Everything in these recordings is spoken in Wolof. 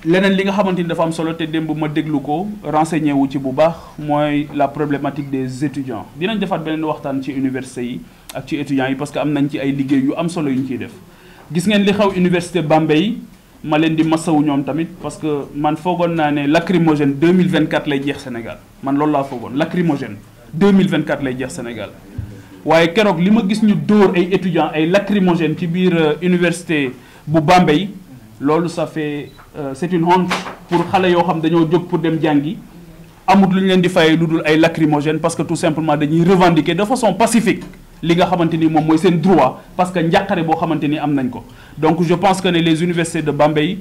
leneen li nga xamante ni dafa am solo te démb ma déglu ko renseigné wu ci bu baax mooy la problématique des étudiants dinañ defaat beneen waxtaan ci université yi ak ci étudiants yi parce que am nañ ci ay liggéey yu am solo yu ñu ciy def gis ngeen li xew université Bambey ma leen di masawu ñoom tamit parce que man foogoon naa ne lacrymogène 2024 lay jeex Sénégal man loolu laa foogoon lacrymogène 2024 lay jeex Sénégal waaye keroog li ma gis ñu dóor ay étudiants ay lacrymogène ci biir université bu Bambey loolu ça fait c'est une honte pour xale yoo xam dañoo jóg pour dem jàngi amut lu ñu leen di fayee lu dul ay lacrymogène parce que tout simplement dañuy revendiquer de façon pacifique li nga xamante ni moom mooy seen droit parce que njàqare boo xamante ni am nañ ko donc je pense que ne les universités de Bambey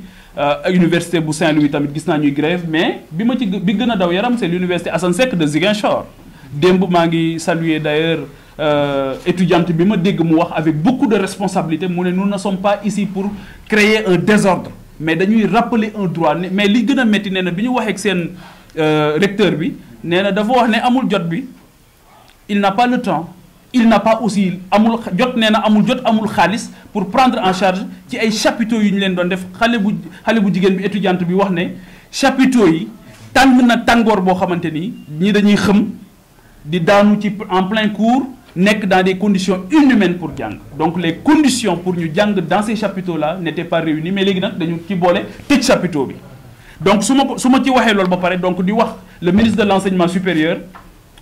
université bu Saint-Louis tamit gis naa ñuy grève mais bi gën a daw yaram c'est l'université Assane Seck de Ziguinchor démb maa ngi saluer d'ailleurs étudiante bi ma dégg mu wax avec beaucoup de responsabilité mu ne nous ne sommes pas ici pour créer un désordre mais dañuy rappeler un droit mais li gën a métti nee na bi ñu waxee ak seen recteur bi nee na dafa wax ne amul jot bi il n'a pas le temps il n'a pas aussi amul jot nee na amul jot amul xaalis pour prendre en charge ci ay chapiteaux yu ñu leen doon def xale bu jigéen bi étudiante bi wax ne chapiteaux yi tàng na tàngoor boo xamante ni ñi dañuy xëm di daanu ci en plein cours nekk dans des conditions inhumaines pour jàng donc les conditions pour ñu jàng dans ces chapiteaux là n'étaient pas réunies mais léegi nag dañu ci boole tëj chapiteau bi donc su ma ci waxee loolu ba pare donc di wax le ministre de l'enseignement supérieur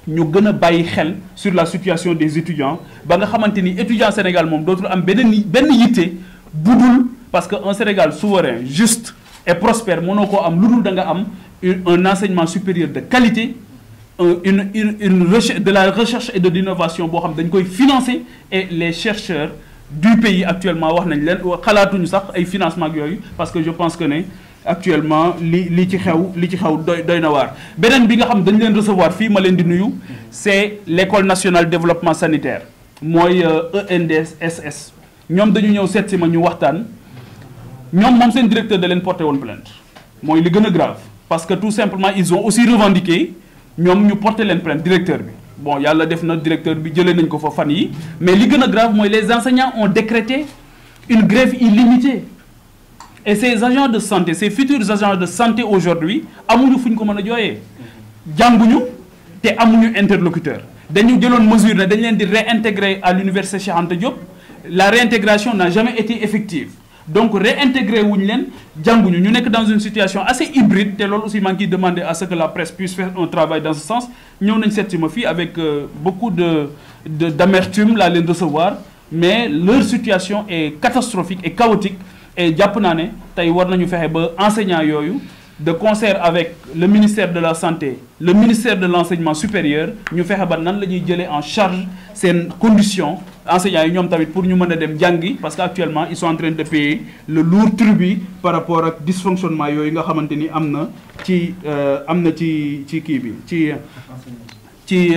ñu gën a bàyyi xel sur la situation des étudiants ba nga xamante ni étudiant Sénégal moom dootul am benn yitte budul parce que un Sénégal souverain juste et prospère mënoo koo am lu dul da nga am un enseignement supérieur de qualité une recherche de la recherche et de l'innovation boo xam dañ koy financer et les chercheurs du pays actuellement wax nañ leen xalaatuñu sax ay financement ak yooyu parce que je pense que ne actuellement li ci xew doy na waar beneen bi nga xam dañ leen recevoir fii ma leen di nuyu c'est l'école nationale de développement sanitaire mooy ENDSS ñoom dañu ñëw seet si ma ñu waxtaan ñoom moom seen directeur da leen porté woon plainte mooy li gën a grave parce que tout simplement ils ont aussi revendiqué ñoom ñu porté leen plainte directeur bi bon yàlla def na directeur bi jëlee nañ ko fa fan yi mais li gën a grave mooy les enseignants ont décrété une grève illimitée et ces agents de santé ces futurs agents de santé aujourd'hui amuñu fu ñu ko mën a jooyee jànguñu te amuñu interlocuteur dañu jëloon mesure ne dañ leen di réintégrer à l'université Cheikh Anta Diop la réintégration n'a jamais été effective donc réintégrer wuñu leen jànguñu ñu nekk dans une situation assez hybride te loolu aussi maa ngi demander à ce que la presse puisse faire un travail dans ce sens ñëw nañ seet si ma fii avec beaucoup d'amertume laa leen recevoir mais leur situation est catastrophique et chaotique et jàpp naa ne tey war nañu fexe ba enseignants yooyu de concert avec le ministère de la santé le ministère de l'enseignement supérieur ñu fexe ba nan la ñuy jëlee en charge seen conditions enseignants yi ñoom tamit pour ñu mën a dem jàngi parce que actuellement ils sont en train de payer le lourd tribut par rapport ak dysfonctionnement yooyu nga xamante ni am na ci kii bi ci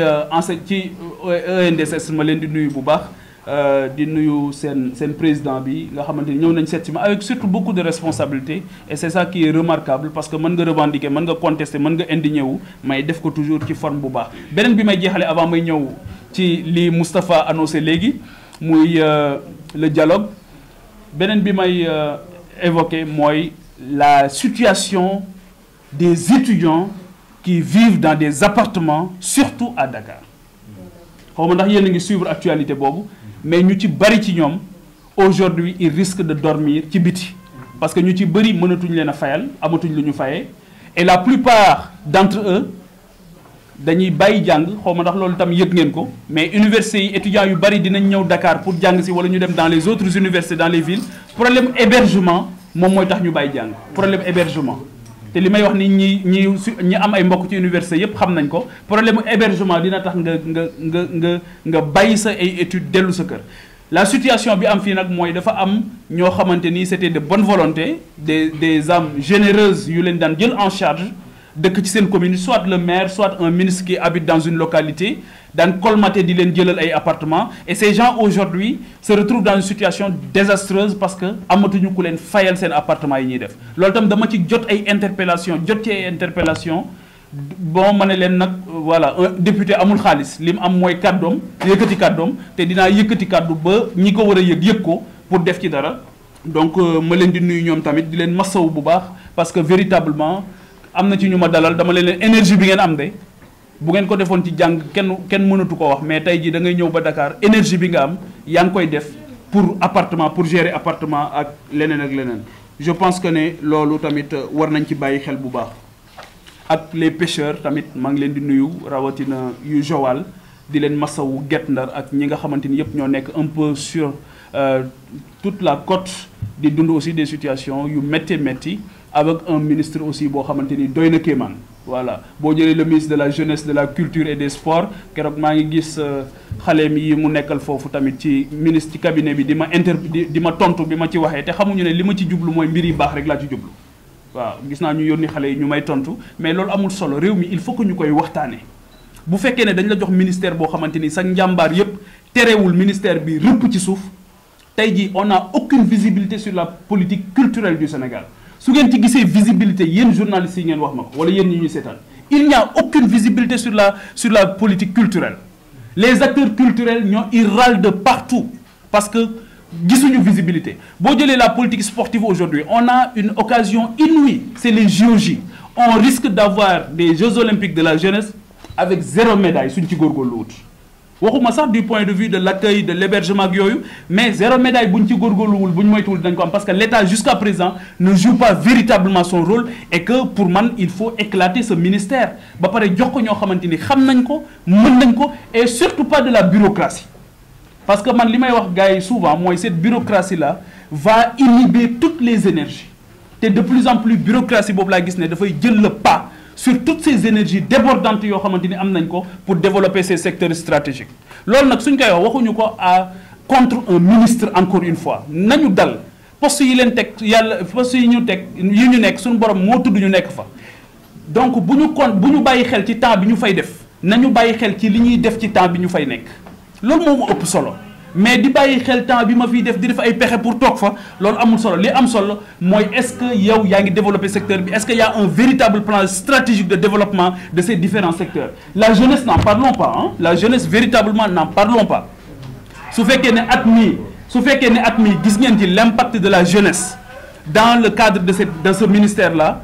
ENDSS ma leen di nuyu bu baax di nuyu seen président bi nga xamante ni ñëw nañ seet si ma avec surtout beaucoup de responsabilités et c'est ça qui est remarquable parce que mën nga revendiquer mën nga contester mën nga indigné wu mais def ko toujours ci forme bu baax beneen bi may jeexale avant may ñëw ci li Moustapha annoncé léegi muy le dialogue beneen bi may évoquer mooy la situation des étudiants qui vivent dans des appartements surtout à Dakar xaw ma ndax yéen a ngi suivre actualité boobu mais ñu ci bari ci ñoom aujourd'hui ils risquent de dormir ci biti parce que ñu ci bari mënatuñ leen a fayal amatuñ lu ñu fayee et la plupart d'entre eux dañuy bàyyi jàng xaw ma ndax loolu tam yëg ngeen ko mais universités yi étudiants yu bari dinañ ñëw Dakar pour jàng si wala ñu dem dans les autres universités dans les villes problème hébergement moom mooy tax ñu bàyyi jàng problème hébergement te li may wax ni ñi am ay mbokk ci université yépp xam nañ ko problème hébergement dina tax nga bàyyi sa ay études dellu sa kër la situation bi am fii nag mooy dafa am ñoo xamante ni c'était de bonne volonté des âmes généreuses yu leen daan jël en charge dëkk ci seen commune soit le maire soit un ministre qui habite dans une localité daan colmater di leen jëlal ay appartements et ces gens aujourd'hui se retrouvent dans une situation désastreuse parce que amatuñu ku leen fayal seen appartements yi ñuy def loolu tam dama ci jot ay interpellation bon ma ne leen nag voilà un député amul xaalis li mu am mooy kàddoom yëkkati kàddoom te dinaa yëkkati kàddu ba ñi ko war a yëg ko pour def ci dara donc ma leen di nuyu ñoom tamit di leen masawu bu baax parce que véritablement am na ci ñu ma dalal dama leen énergie bi ngeen am de bu ngeen ko defoon ci jàng kenn mënatu ko wax mais tey jii da ngay ñëw ba Dakar énergie bi nga am yaa ngi koy def pour appartement pour gérer appartement ak leneen ak leneen je pense que ne loolu tamit war nañ ci bàyyi xel bu baax ak les pêcheurs tamit maa ngi leen di nuyu rawatina yu Joal di leen masawu Guet Ndar ak ñi nga xamante ni yëpp ñoo nekk un peu sur toute la côte di dund aussi des situations yu métti avec un ministre aussi boo xamante ni doy na kéemaan voilà boo jëlee le ministre de la jeunesse de la culture et des sports keroog maa ngi gis xaleem yi mu nekkal foofu tamit ci ministre ci cabinet bi di ma tontu bi ma ci waxee te xamuñu ne li ma ci jublu mooy mbir yi baax rek laa ci jublu waaw gis naa ñu yónni xale yi ñu may tontu mais loolu amul solo réew mi il faut que ñu koy waxtaane bu fekkee ne dañ la jox ministère boo xamante ni sa njàmbaar yépp terewul ministère bi rëpp ci suuf tey jii on n'a aucune visibilité sur la politique culturelle du Sénégal su ngeen ci gisee visibilité yéen journalistes yi ngeen wax ma ko wala yéen ñi ñuy seetaan il n'y a aucune visibilité sur la politique culturelle les acteurs culturels ils râlent de partout parce que gisuñu visibilité boo jëlee la politique sportive aujourd'hui on a une occasion inouïe c'est les JOJ on risque d'avoir des Jeux olympiques de la jeunesse avec 0 médaille suñ ci góorgóorlu wut waxuma sax du point de vue de l'accueil de l'hébergement ak yooyu mais 0 médaille buñ ci góorgóorluwul buñ moytuwul dañ ko am parce que l'État jusqu'à présent ne joue pas véritablement son rôle et que pour man il faut éclater ce ministère ba pare jox ko ñoo xamante ni xam nañ ko mën nañ ko et surtout pas de la bureaucratie parce que man li may wax gars yi souvent mooy cette bureaucratie là va inhiber toutes les énergies te de plus en plus bureaucratie boobu laa gis ne dafay jël le pas sur toutes ces énergies débordantes yoo xamante ni am nañ ko pour développer ces secteurs stratégiques loolu nag suñ koy wax waxuñu ko contre un ministre encore une fois nañu dal poste yi leen teg yàlla poste yi ñu teg yi ñu nekk suñu borom moo tudd ñu nekk fa donc bu ñu bàyyi xel ci temps bi ñu fay def nañu bàyyi xel ci li ñuy def ci temps bi ñu fay nekk loolu moo ëpp solo mais di bàyyi xel temps bi ma fiy def di def ay pexe pour toog fa loolu amul solo li am solo mooy est-ce que yow yaa ngi développer secteur bi est-ce que y a un véritable plan stratégique de développement de ces différents secteurs la jeunesse n'en parlons pas hein la jeunesse véritablement n'en parlons pas su fekkee ne at mii gis ngeen ci l'impact de la jeunesse dans le cadre de ce ministère là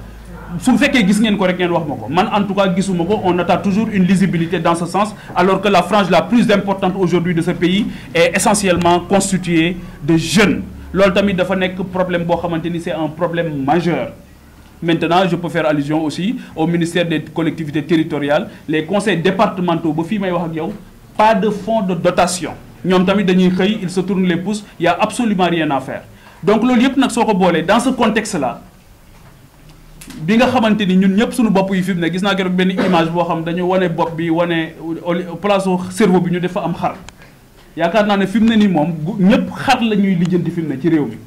su fekkee gis ngeen ko rek ngeen wax ma ko man en tout cas gisuma ko on attend toujours une lisibilité dans ce sens alors que la frange la plus importante aujourd'hui de ce pays est essentiellement constituée de jeunes loolu tamit dafa nekk problème boo xamante ni c'est un problème majeur maintenant je peux faire allusion aussi au ministère des collectivités territoriales les conseils départementaux ba fii may wax ak yow pas de fonds de dotation ñoom tamit dañuy xëy ils se tournent les pouces il y a absolument rien à faire donc loolu yëpp nag soo ko boolee dans ce contexte là bi nga xamante ni ñun ñëpp suñu bopp yi fi mu ne gis naa keroog benn image boo xam dañu wane bopp bi wane place cerveau bi ñu def fa am xar yaakaar naa ne fi mu ne nii moom ñëpp xar la ñuy lijjanti fi mu ne ci réew mi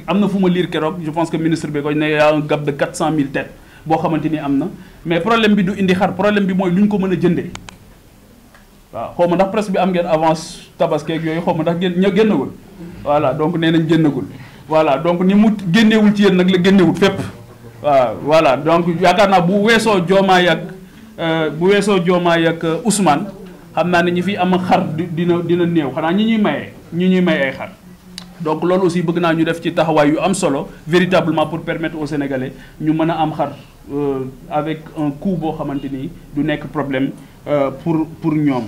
am na fu ma lire keroog je pense que ministre bi ko ne y a un gap de 400 000 têtes boo xamante ni am na mais problème bi du indi xar problème bi mooy lu ñu ko mën a jëndee waaw xaw ma ndax presse bi am ngeen avance tabaski ak yooyu xaw ma ndax génnagul voilà donc nee nañ génnagul voilà donc ni mu génneewul ci yéen nag la génnewul fépp waaw voilà donc yaakaar naa bu weesoo Diomaye ak Ousmane xam naa ne ñi fi am xar dina néew xanaa ñi ñuy maye ay xar donc loolu aussi bëgg naa ñu def ci taxawaay yu am solo véritablement pour permettre aux Sénégalais ñu mën a am xar avec un coût boo xamante ni du nekk problème pour ñoom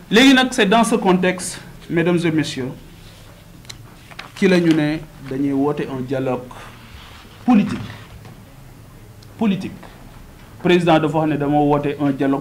léegi nag c'est dans ce contexte mesdames et messieurs ci la ñu ne dañuy woote un dialogue politique président dafa wax ne dama woote un dialogue